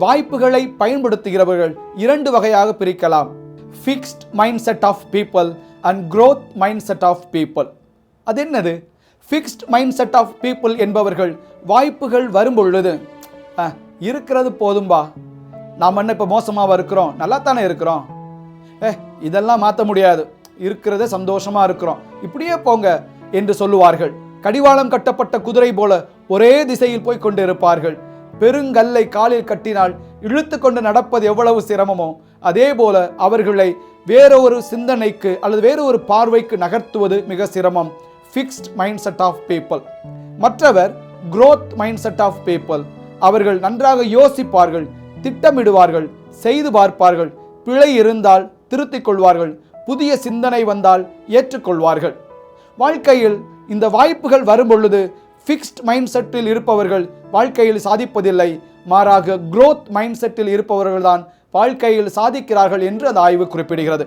வாய்ப்புகளை பயன்படுத்துகிறவர்கள் இரண்டு வகையாக பிரிக்கலாம். Fixed mindset of people and growth mindset of people. அது என்னது? Fixed mindset of people என்பவர்கள் வாய்ப்புகள் வரும்பொழுது இருக்கிறது போதும்பா, நாம் என்ன இப்போ மோசமாக இருக்கிறோம், நல்லா தானே இருக்கிறோம், இதெல்லாம் மாற்ற முடியாது, இருக்கிறதே சந்தோஷமாக இருக்கிறோம், இப்படியே போங்க என்று சொல்லுவார்கள். கடிவாளம் கட்டப்பட்ட குதிரை போல ஒரே திசையில் போய் கொண்டு இருப்பார்கள். பெருங்கல்லை காலில் கட்டினால் இழுத்து கொண்டு நடப்பது எவ்வளவு சிரமமோ அதே போல அவர்களை வேறொரு சிந்தனைக்கு அல்லது வேறொரு பார்வைக்கு நகர்த்துவது மிக சிரமம். Fixed mindset of people. மற்றவர் growth mindset of people. அவர்கள் நன்றாக யோசிப்பார்கள், திட்டமிடுவார்கள், செய்து பார்ப்பார்கள், பிழை இருந்தால் திருத்திக் கொள்வார்கள், புதிய சிந்தனை வந்தால் ஏற்றுக்கொள்வார்கள். வாழ்க்கையில் இந்த வாய்ப்புகள் வரும்பொழுது ஃபிக்ஸ்ட் மைண்ட் செட்டில் இருப்பவர்கள் வாழ்க்கையில் சாதிப்பதில்லை, மாறாக growth மைண்ட் செட்டில் இருப்பவர்கள் தான் வாழ்க்கையில் சாதிக்கிறார்கள் என்று அந்த ஆய்வு குறிப்பிடுகிறது.